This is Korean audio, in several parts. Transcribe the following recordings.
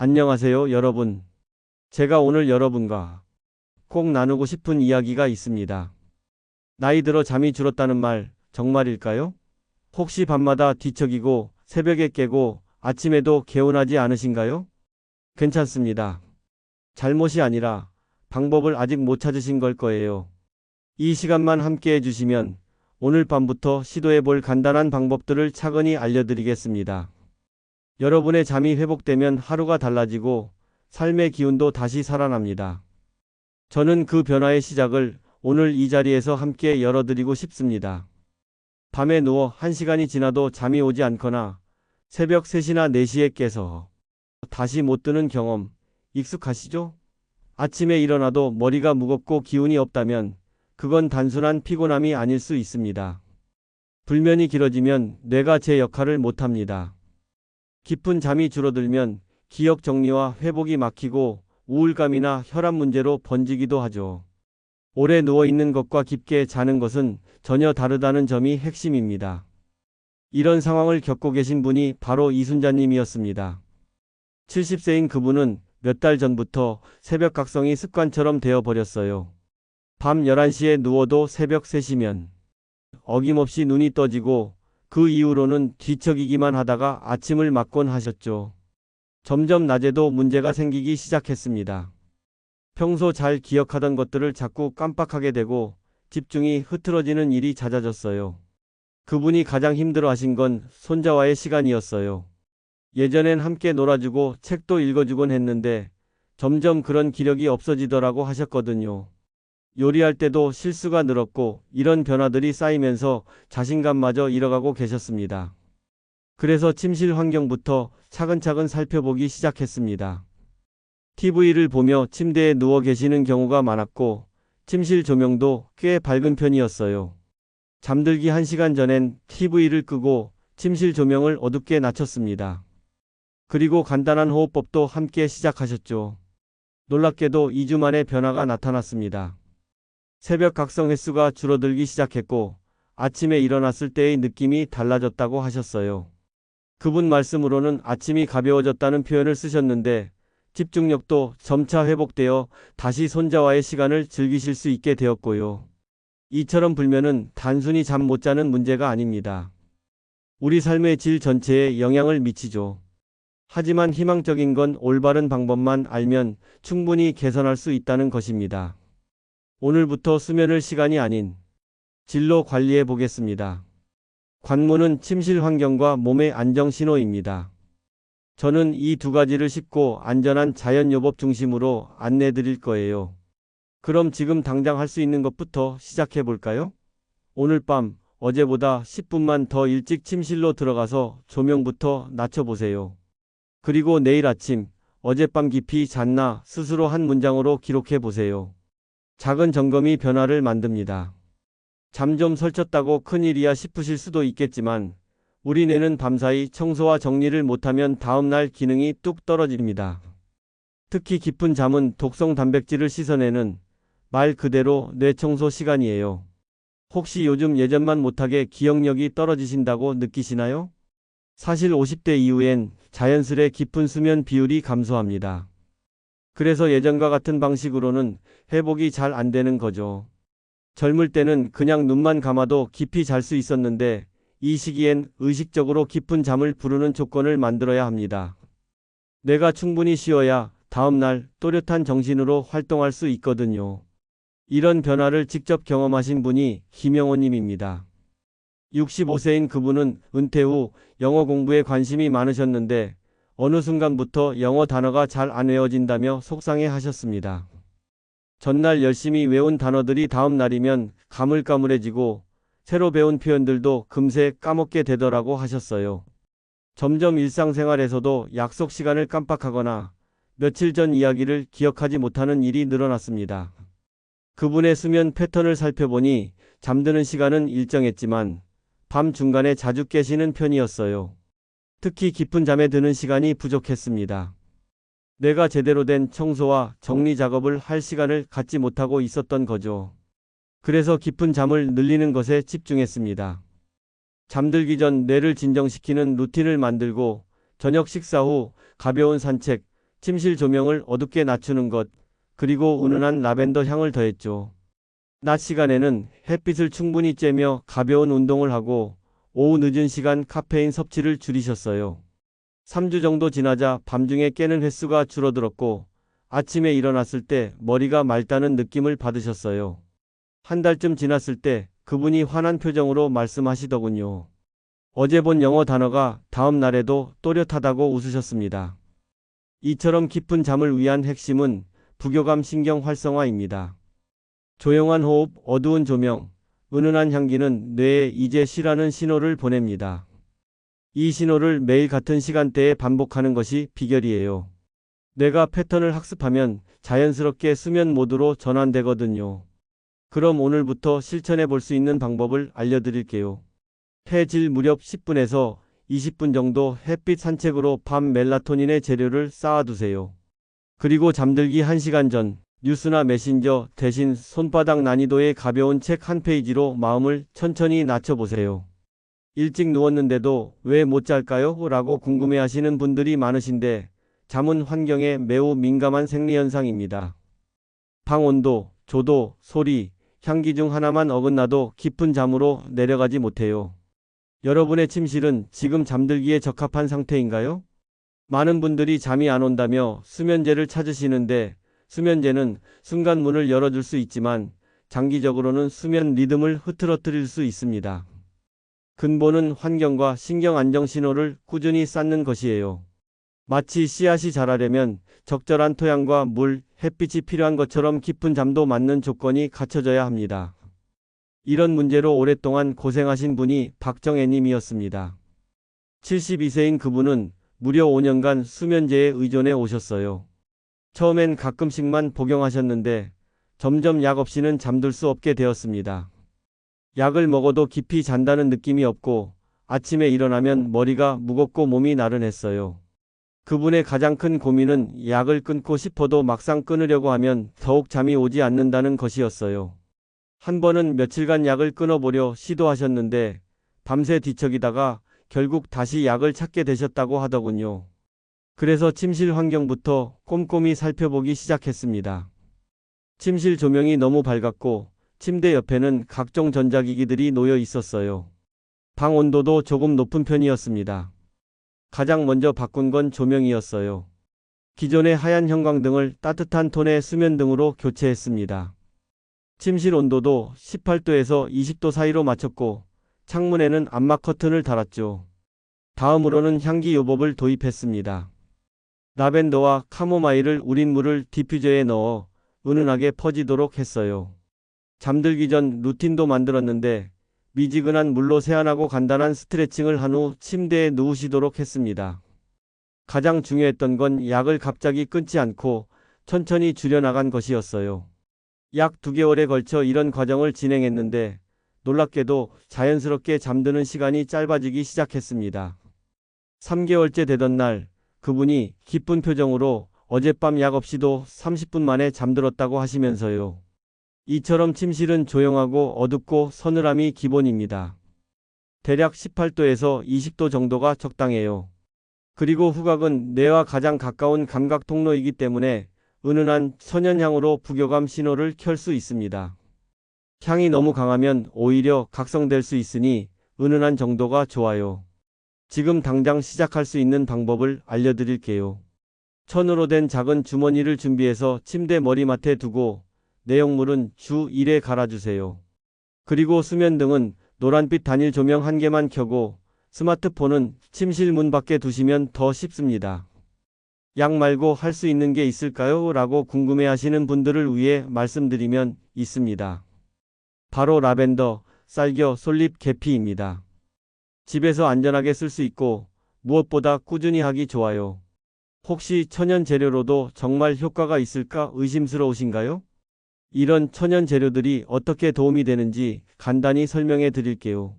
안녕하세요, 여러분. 제가 오늘 여러분과 꼭 나누고 싶은 이야기가 있습니다. 나이 들어 잠이 줄었다는 말, 정말일까요? 혹시 밤마다 뒤척이고 새벽에 깨고 아침에도 개운하지 않으신가요? 괜찮습니다. 잘못이 아니라 방법을 아직 못 찾으신 걸 거예요. 이 시간만 함께 해주시면 오늘 밤부터 시도해 볼 간단한 방법들을 차근히 알려드리겠습니다. 여러분의 잠이 회복되면 하루가 달라지고 삶의 기운도 다시 살아납니다. 저는 그 변화의 시작을 오늘 이 자리에서 함께 열어드리고 싶습니다. 밤에 누워 1시간이 지나도 잠이 오지 않거나 새벽 3시나 4시에 깨서 다시 못 드는 경험 익숙하시죠? 아침에 일어나도 머리가 무겁고 기운이 없다면 그건 단순한 피곤함이 아닐 수 있습니다. 불면이 길어지면 뇌가 제 역할을 못합니다. 깊은 잠이 줄어들면 기억 정리와 회복이 막히고 우울감이나 혈압 문제로 번지기도 하죠. 오래 누워있는 것과 깊게 자는 것은 전혀 다르다는 점이 핵심입니다. 이런 상황을 겪고 계신 분이 바로 이순자님이었습니다. 70세인 그분은 몇 달 전부터 새벽 각성이 습관처럼 되어버렸어요. 밤 11시에 누워도 새벽 3시면 어김없이 눈이 떠지고 그 이후로는 뒤척이기만 하다가 아침을 맞곤 하셨죠. 점점 낮에도 문제가 생기기 시작했습니다. 평소 잘 기억하던 것들을 자꾸 깜빡하게 되고 집중이 흐트러지는 일이 잦아졌어요. 그분이 가장 힘들어하신 건 손자와의 시간이었어요. 예전엔 함께 놀아주고 책도 읽어주곤 했는데 점점 그런 기력이 없어지더라고 하셨거든요. 요리할 때도 실수가 늘었고 이런 변화들이 쌓이면서 자신감마저 잃어가고 계셨습니다. 그래서 침실 환경부터 차근차근 살펴보기 시작했습니다. TV를 보며 침대에 누워 계시는 경우가 많았고 침실 조명도 꽤 밝은 편이었어요. 잠들기 1시간 전엔 TV를 끄고 침실 조명을 어둡게 낮췄습니다. 그리고 간단한 호흡법도 함께 시작하셨죠. 놀랍게도 2주 만에 변화가 나타났습니다. 새벽 각성 횟수가 줄어들기 시작했고 아침에 일어났을 때의 느낌이 달라졌다고 하셨어요. 그분 말씀으로는 아침이 가벼워졌다는 표현을 쓰셨는데 집중력도 점차 회복되어 다시 손자와의 시간을 즐기실 수 있게 되었고요. 이처럼 불면은 단순히 잠 못 자는 문제가 아닙니다. 우리 삶의 질 전체에 영향을 미치죠. 하지만 희망적인 건 올바른 방법만 알면 충분히 개선할 수 있다는 것입니다. 오늘부터 수면을 시간이 아닌 질로 관리해 보겠습니다. 관문은 침실 환경과 몸의 안정 신호입니다. 저는 이 두 가지를 쉽고 안전한 자연요법 중심으로 안내 드릴 거예요. 그럼 지금 당장 할 수 있는 것부터 시작해 볼까요? 오늘 밤 어제보다 10분만 더 일찍 침실로 들어가서 조명부터 낮춰보세요. 그리고 내일 아침 어젯밤 깊이 잤나 스스로 한 문장으로 기록해 보세요. 작은 점검이 변화를 만듭니다. 잠 좀 설쳤다고 큰일이야 싶으실 수도 있겠지만 우리 뇌는 밤사이 청소와 정리를 못하면 다음날 기능이 뚝 떨어집니다. 특히 깊은 잠은 독성 단백질을 씻어내는 말 그대로 뇌 청소 시간이에요. 혹시 요즘 예전만 못하게 기억력이 떨어지신다고 느끼시나요? 사실 50대 이후엔 자연스레 깊은 수면 비율이 감소합니다. 그래서 예전과 같은 방식으로는 회복이 잘 안 되는 거죠. 젊을 때는 그냥 눈만 감아도 깊이 잘 수 있었는데 이 시기엔 의식적으로 깊은 잠을 부르는 조건을 만들어야 합니다. 뇌가 충분히 쉬어야 다음날 또렷한 정신으로 활동할 수 있거든요. 이런 변화를 직접 경험하신 분이 김영호님입니다. 65세인 그분은 은퇴 후 영어 공부에 관심이 많으셨는데 어느 순간부터 영어 단어가 잘 안 외워진다며 속상해 하셨습니다. 전날 열심히 외운 단어들이 다음 날이면 가물가물해지고 새로 배운 표현들도 금세 까먹게 되더라고 하셨어요. 점점 일상생활에서도 약속 시간을 깜빡하거나 며칠 전 이야기를 기억하지 못하는 일이 늘어났습니다. 그분의 수면 패턴을 살펴보니 잠드는 시간은 일정했지만 밤 중간에 자주 깨시는 편이었어요. 특히 깊은 잠에 드는 시간이 부족했습니다. 뇌가 제대로 된 청소와 정리 작업을 할 시간을 갖지 못하고 있었던 거죠. 그래서 깊은 잠을 늘리는 것에 집중했습니다. 잠들기 전 뇌를 진정시키는 루틴을 만들고 저녁 식사 후 가벼운 산책, 침실 조명을 어둡게 낮추는 것, 그리고 은은한 라벤더 향을 더했죠. 낮 시간에는 햇빛을 충분히 쬐며 가벼운 운동을 하고 오후 늦은 시간 카페인 섭취를 줄이셨어요. 3주 정도 지나자 밤중에 깨는 횟수가 줄어들었고 아침에 일어났을 때 머리가 맑다는 느낌을 받으셨어요. 한 달쯤 지났을 때 그분이 환한 표정으로 말씀하시더군요. 어제 본 영어 단어가 다음 날에도 또렷하다고 웃으셨습니다. 이처럼 깊은 잠을 위한 핵심은 부교감 신경 활성화입니다. 조용한 호흡, 어두운 조명, 은은한 향기는 뇌에 이제 쉬라는 신호를 보냅니다. 이 신호를 매일 같은 시간대에 반복하는 것이 비결이에요. 뇌가 패턴을 학습하면 자연스럽게 수면 모드로 전환되거든요. 그럼 오늘부터 실천해 볼 수 있는 방법을 알려드릴게요. 해질 무렵 10분에서 20분 정도 햇빛 산책으로 밤 멜라토닌의 재료를 쌓아두세요. 그리고 잠들기 1시간 전 뉴스나 메신저 대신 손바닥 난이도의 가벼운 책 한 페이지로 마음을 천천히 낮춰보세요. 일찍 누웠는데도 왜 못 잘까요? 라고 궁금해하시는 분들이 많으신데 잠은 환경에 매우 민감한 생리현상입니다. 방 온도, 조도, 소리, 향기 중 하나만 어긋나도 깊은 잠으로 내려가지 못해요. 여러분의 침실은 지금 잠들기에 적합한 상태인가요? 많은 분들이 잠이 안 온다며 수면제를 찾으시는데 수면제는 순간 문을 열어줄 수 있지만 장기적으로는 수면 리듬을 흐트러뜨릴 수 있습니다. 근본은 환경과 신경 안정 신호를 꾸준히 쌓는 것이에요. 마치 씨앗이 자라려면 적절한 토양과 물, 햇빛이 필요한 것처럼 깊은 잠도 맞는 조건이 갖춰져야 합니다. 이런 문제로 오랫동안 고생하신 분이 박정애님이었습니다. 72세인 그분은 무려 5년간 수면제에 의존해 오셨어요. 처음엔 가끔씩만 복용하셨는데 점점 약 없이는 잠들 수 없게 되었습니다. 약을 먹어도 깊이 잔다는 느낌이 없고 아침에 일어나면 머리가 무겁고 몸이 나른했어요. 그분의 가장 큰 고민은 약을 끊고 싶어도 막상 끊으려고 하면 더욱 잠이 오지 않는다는 것이었어요. 한 번은 며칠간 약을 끊어보려 시도하셨는데 밤새 뒤척이다가 결국 다시 약을 찾게 되셨다고 하더군요. 그래서 침실 환경부터 꼼꼼히 살펴보기 시작했습니다. 침실 조명이 너무 밝았고 침대 옆에는 각종 전자기기들이 놓여 있었어요. 방 온도도 조금 높은 편이었습니다. 가장 먼저 바꾼 건 조명이었어요. 기존의 하얀 형광등을 따뜻한 톤의 수면등으로 교체했습니다. 침실 온도도 18도에서 20도 사이로 맞췄고 창문에는 암막 커튼을 달았죠. 다음으로는 향기 요법을 도입했습니다. 라벤더와 카모마일을 우린 물을 디퓨저에 넣어 은은하게 퍼지도록 했어요. 잠들기 전 루틴도 만들었는데 미지근한 물로 세안하고 간단한 스트레칭을 한 후 침대에 누우시도록 했습니다. 가장 중요했던 건 약을 갑자기 끊지 않고 천천히 줄여나간 것이었어요. 약 2개월에 걸쳐 이런 과정을 진행했는데 놀랍게도 자연스럽게 잠드는 시간이 짧아지기 시작했습니다. 3개월째 되던 날 그분이 기쁜 표정으로 어젯밤 약 없이도 30분 만에 잠들었다고 하시면서요. 이처럼 침실은 조용하고 어둡고 서늘함이 기본입니다. 대략 18도에서 20도 정도가 적당해요. 그리고 후각은 뇌와 가장 가까운 감각 통로이기 때문에 은은한 천연향으로 부교감 신호를 켤 수 있습니다. 향이 너무 강하면 오히려 각성될 수 있으니 은은한 정도가 좋아요. 지금 당장 시작할 수 있는 방법을 알려드릴게요. 천으로 된 작은 주머니를 준비해서 침대 머리맡에 두고 내용물은 주 1회 갈아주세요. 그리고 수면등은 노란빛 단일 조명 1개만 켜고 스마트폰은 침실 문 밖에 두시면 더 쉽습니다. 약 말고 할 수 있는 게 있을까요? 라고 궁금해하시는 분들을 위해 말씀드리면 있습니다. 바로 라벤더, 쌀겨, 솔잎, 계피입니다. 집에서 안전하게 쓸 수 있고 무엇보다 꾸준히 하기 좋아요. 혹시 천연 재료로도 정말 효과가 있을까 의심스러우신가요? 이런 천연 재료들이 어떻게 도움이 되는지 간단히 설명해 드릴게요.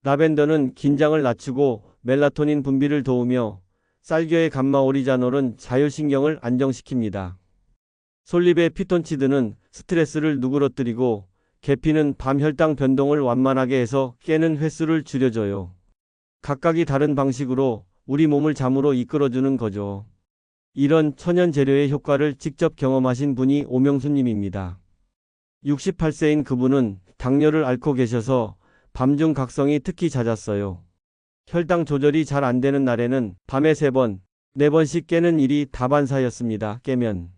라벤더는 긴장을 낮추고 멜라토닌 분비를 도우며 쌀겨의 감마오리자놀은 자율신경을 안정시킵니다. 솔잎의 피톤치드는 스트레스를 누그러뜨리고 계피는 밤 혈당 변동을 완만하게 해서 깨는 횟수를 줄여줘요. 각각이 다른 방식으로 우리 몸을 잠으로 이끌어주는 거죠. 이런 천연 재료의 효과를 직접 경험하신 분이 오명수님입니다. 68세인 그분은 당뇨를 앓고 계셔서 밤중 각성이 특히 잦았어요. 혈당 조절이 잘 안 되는 날에는 밤에 3번, 4번씩 깨는 일이 다반사였습니다. 깨면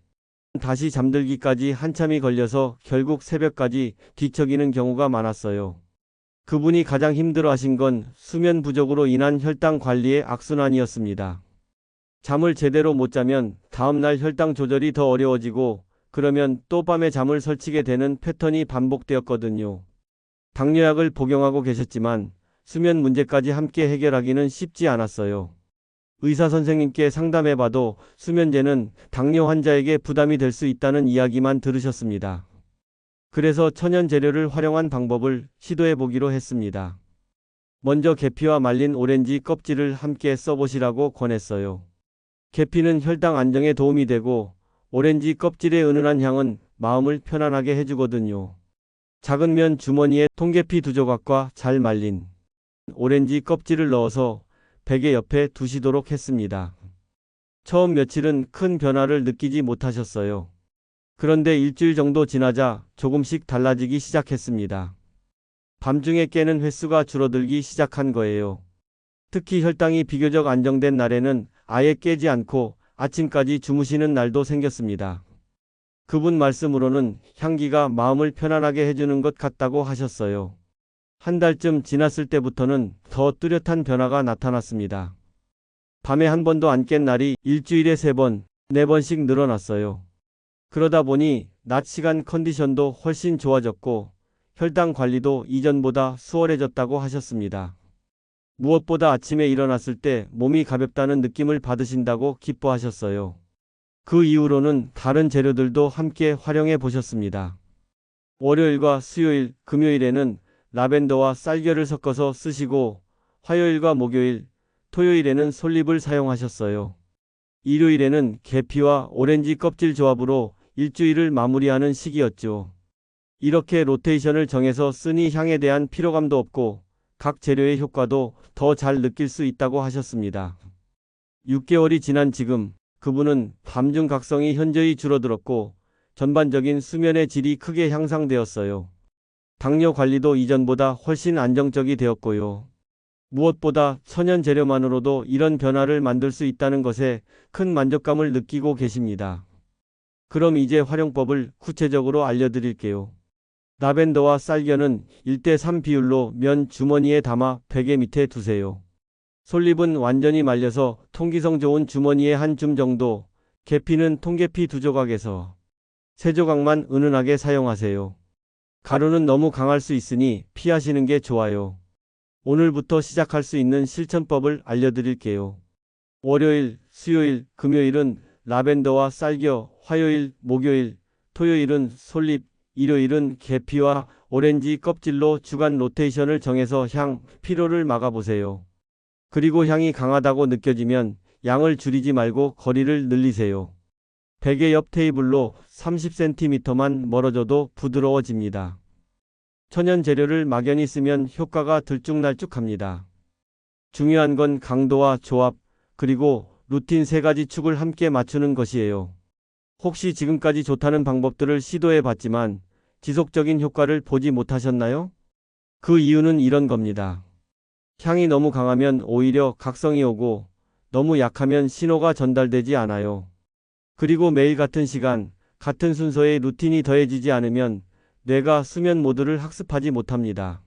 다시 잠들기까지 한참이 걸려서 결국 새벽까지 뒤척이는 경우가 많았어요. 그분이 가장 힘들어하신 건 수면 부족으로 인한 혈당 관리의 악순환이었습니다. 잠을 제대로 못 자면 다음날 혈당 조절이 더 어려워지고 그러면 또 밤에 잠을 설치게 되는 패턴이 반복되었거든요. 당뇨약을 복용하고 계셨지만 수면 문제까지 함께 해결하기는 쉽지 않았어요. 의사 선생님께 상담해봐도 수면제는 당뇨 환자에게 부담이 될 수 있다는 이야기만 들으셨습니다. 그래서 천연 재료를 활용한 방법을 시도해 보기로 했습니다. 먼저 계피와 말린 오렌지 껍질을 함께 써보시라고 권했어요. 계피는 혈당 안정에 도움이 되고 오렌지 껍질의 은은한 향은 마음을 편안하게 해주거든요. 작은 면 주머니에 통계피 2조각과 잘 말린 오렌지 껍질을 넣어서 베개 옆에 두시도록 했습니다. 처음 며칠은 큰 변화를 느끼지 못하셨어요. 그런데 일주일 정도 지나자 조금씩 달라지기 시작했습니다. 밤중에 깨는 횟수가 줄어들기 시작한 거예요. 특히 혈당이 비교적 안정된 날에는 아예 깨지 않고 아침까지 주무시는 날도 생겼습니다. 그분 말씀으로는 향기가 마음을 편안하게 해주는 것 같다고 하셨어요. 한 달쯤 지났을 때부터는 더 뚜렷한 변화가 나타났습니다. 밤에 한 번도 안 깬 날이 일주일에 3번, 4번씩 늘어났어요. 그러다 보니 낮 시간 컨디션도 훨씬 좋아졌고 혈당 관리도 이전보다 수월해졌다고 하셨습니다. 무엇보다 아침에 일어났을 때 몸이 가볍다는 느낌을 받으신다고 기뻐하셨어요. 그 이후로는 다른 재료들도 함께 활용해 보셨습니다. 월요일과 수요일, 금요일에는 라벤더와 쌀겨를 섞어서 쓰시고 화요일과 목요일, 토요일에는 솔잎을 사용하셨어요. 일요일에는 계피와 오렌지 껍질 조합으로 일주일을 마무리하는 시기였죠. 이렇게 로테이션을 정해서 쓰니 향에 대한 피로감도 없고 각 재료의 효과도 더 잘 느낄 수 있다고 하셨습니다. 6개월이 지난 지금 그분은 밤중 각성이 현저히 줄어들었고 전반적인 수면의 질이 크게 향상되었어요. 당뇨 관리도 이전보다 훨씬 안정적이 되었고요. 무엇보다 천연 재료만으로도 이런 변화를 만들 수 있다는 것에 큰 만족감을 느끼고 계십니다. 그럼 이제 활용법을 구체적으로 알려드릴게요. 라벤더와 쌀겨는 1대3 비율로 면 주머니에 담아 베개 밑에 두세요. 솔잎은 완전히 말려서 통기성 좋은 주머니에 한 줌 정도, 계피는 통계피 2조각에서 3조각만 은은하게 사용하세요. 가루는 너무 강할 수 있으니 피하시는 게 좋아요. 오늘부터 시작할 수 있는 실천법을 알려드릴게요. 월요일, 수요일, 금요일은 라벤더와 쌀겨, 화요일, 목요일, 토요일은 솔잎, 일요일은 계피와 오렌지 껍질로 주간 로테이션을 정해서 향, 피로를 막아보세요. 그리고 향이 강하다고 느껴지면 양을 줄이지 말고 거리를 늘리세요. 베개 옆 테이블로 30cm만 멀어져도 부드러워집니다. 천연 재료를 막연히 쓰면 효과가 들쭉날쭉합니다. 중요한 건 강도와 조합, 그리고 루틴 3가지 축을 함께 맞추는 것이에요. 혹시 지금까지 좋다는 방법들을 시도해 봤지만 지속적인 효과를 보지 못하셨나요? 그 이유는 이런 겁니다. 향이 너무 강하면 오히려 각성이 오고 너무 약하면 신호가 전달되지 않아요. 그리고 매일 같은 시간, 같은 순서의 루틴이 더해지지 않으면 뇌가 수면 모드를 학습하지 못합니다.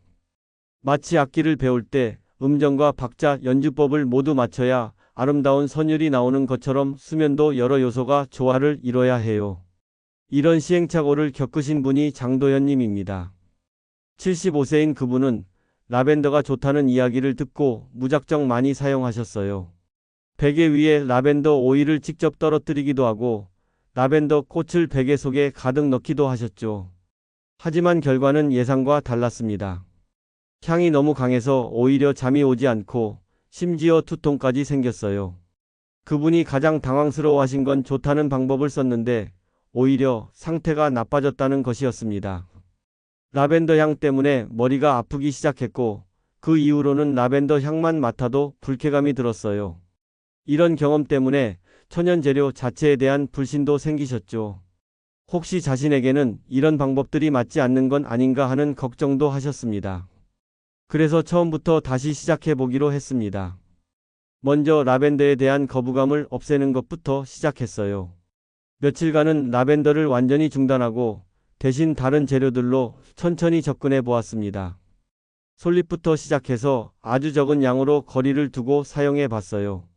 마치 악기를 배울 때 음정과 박자, 연주법을 모두 맞춰야 아름다운 선율이 나오는 것처럼 수면도 여러 요소가 조화를 이뤄야 해요. 이런 시행착오를 겪으신 분이 장도연님입니다. 75세인 그분은 라벤더가 좋다는 이야기를 듣고 무작정 많이 사용하셨어요. 베개 위에 라벤더 오일을 직접 떨어뜨리기도 하고 라벤더 꽃을 베개 속에 가득 넣기도 하셨죠. 하지만 결과는 예상과 달랐습니다. 향이 너무 강해서 오히려 잠이 오지 않고 심지어 두통까지 생겼어요. 그분이 가장 당황스러워하신 건 좋다는 방법을 썼는데 오히려 상태가 나빠졌다는 것이었습니다. 라벤더 향 때문에 머리가 아프기 시작했고 그 이후로는 라벤더 향만 맡아도 불쾌감이 들었어요. 이런 경험 때문에 천연 재료 자체에 대한 불신도 생기셨죠. 혹시 자신에게는 이런 방법들이 맞지 않는 건 아닌가 하는 걱정도 하셨습니다. 그래서 처음부터 다시 시작해 보기로 했습니다. 먼저 라벤더에 대한 거부감을 없애는 것부터 시작했어요. 며칠간은 라벤더를 완전히 중단하고 대신 다른 재료들로 천천히 접근해 보았습니다. 솔잎부터 시작해서 아주 적은 양으로 거리를 두고 사용해 봤어요.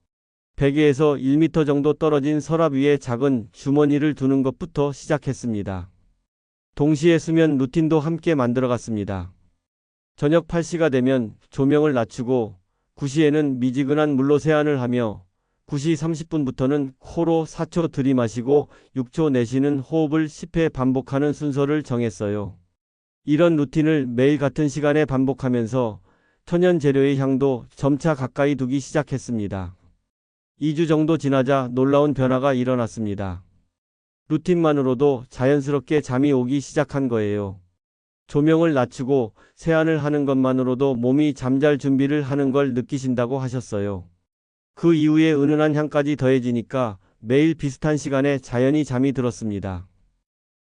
베개에서 1m 정도 떨어진 서랍 위에 작은 주머니를 두는 것부터 시작했습니다. 동시에 수면 루틴도 함께 만들어 갔습니다. 저녁 8시가 되면 조명을 낮추고 9시에는 미지근한 물로 세안을 하며 9시 30분부터는 코로 4초 들이마시고 6초 내쉬는 호흡을 10회 반복하는 순서를 정했어요. 이런 루틴을 매일 같은 시간에 반복하면서 천연 재료의 향도 점차 가까이 두기 시작했습니다. 2주 정도 지나자 놀라운 변화가 일어났습니다. 루틴만으로도 자연스럽게 잠이 오기 시작한 거예요. 조명을 낮추고 세안을 하는 것만으로도 몸이 잠잘 준비를 하는 걸 느끼신다고 하셨어요. 그 이후에 은은한 향까지 더해지니까 매일 비슷한 시간에 자연히 잠이 들었습니다.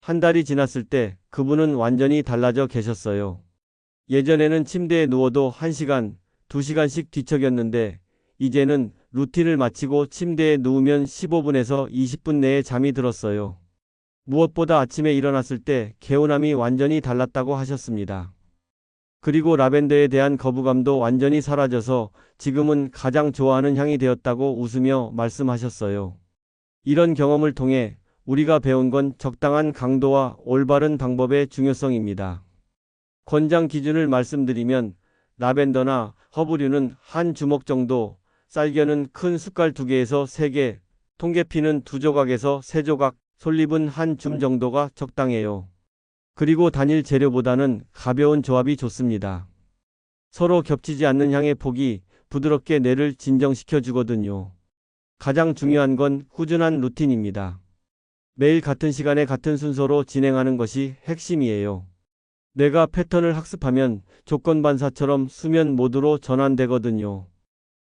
한 달이 지났을 때 그분은 완전히 달라져 계셨어요. 예전에는 침대에 누워도 1시간, 2시간씩 뒤척였는데 이제는 루틴을 마치고 침대에 누우면 15분에서 20분 내에 잠이 들었어요. 무엇보다 아침에 일어났을 때 개운함이 완전히 달랐다고 하셨습니다. 그리고 라벤더에 대한 거부감도 완전히 사라져서 지금은 가장 좋아하는 향이 되었다고 웃으며 말씀하셨어요. 이런 경험을 통해 우리가 배운 건 적당한 강도와 올바른 방법의 중요성입니다. 권장 기준을 말씀드리면 라벤더나 허브류는 한 주먹 정도, 쌀겨는 큰 숟갈 2개에서 3개, 통계피는 2조각에서 3조각, 솔잎은 한 줌 정도가 적당해요. 그리고 단일 재료보다는 가벼운 조합이 좋습니다. 서로 겹치지 않는 향의 폭이 부드럽게 뇌를 진정시켜 주거든요. 가장 중요한 건 꾸준한 루틴입니다. 매일 같은 시간에 같은 순서로 진행하는 것이 핵심이에요. 뇌가 패턴을 학습하면 조건반사처럼 수면 모드로 전환되거든요.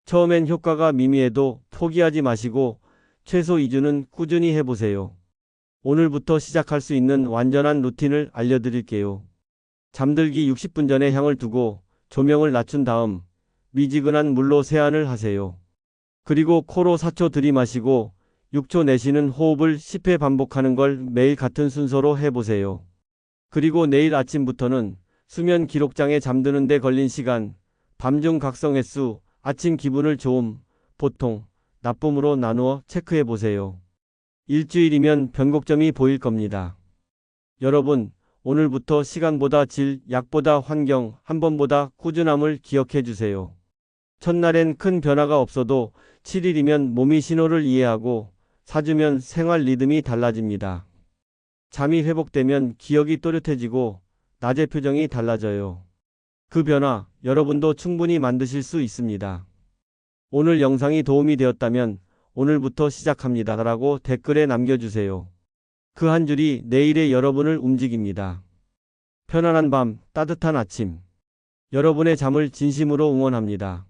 처음엔 효과가 미미해도 포기하지 마시고 최소 2주는 꾸준히 해보세요. 오늘부터 시작할 수 있는 완전한 루틴을 알려드릴게요. 잠들기 60분 전에 향을 두고 조명을 낮춘 다음 미지근한 물로 세안을 하세요. 그리고 코로 4초 들이마시고 6초 내쉬는 호흡을 10회 반복하는 걸 매일 같은 순서로 해보세요. 그리고 내일 아침부터는 수면 기록장에 잠드는 데 걸린 시간, 밤중 각성 횟수, 아침 기분을 좋음, 보통, 나쁨으로 나누어 체크해보세요. 일주일이면 변곡점이 보일 겁니다. 여러분, 오늘부터 시간보다 질, 약보다 환경, 한 번보다 꾸준함을 기억해 주세요. 첫날엔 큰 변화가 없어도 7일이면 몸이 신호를 이해하고 4주면 생활 리듬이 달라집니다. 잠이 회복되면 기억이 또렷해지고 낮의 표정이 달라져요. 그 변화, 여러분도 충분히 만드실 수 있습니다. 오늘 영상이 도움이 되었다면 오늘부터 시작합니다 라고 댓글에 남겨주세요. 그 한 줄이 내일의 여러분을 움직입니다. 편안한 밤, 따뜻한 아침. 여러분의 잠을 진심으로 응원합니다.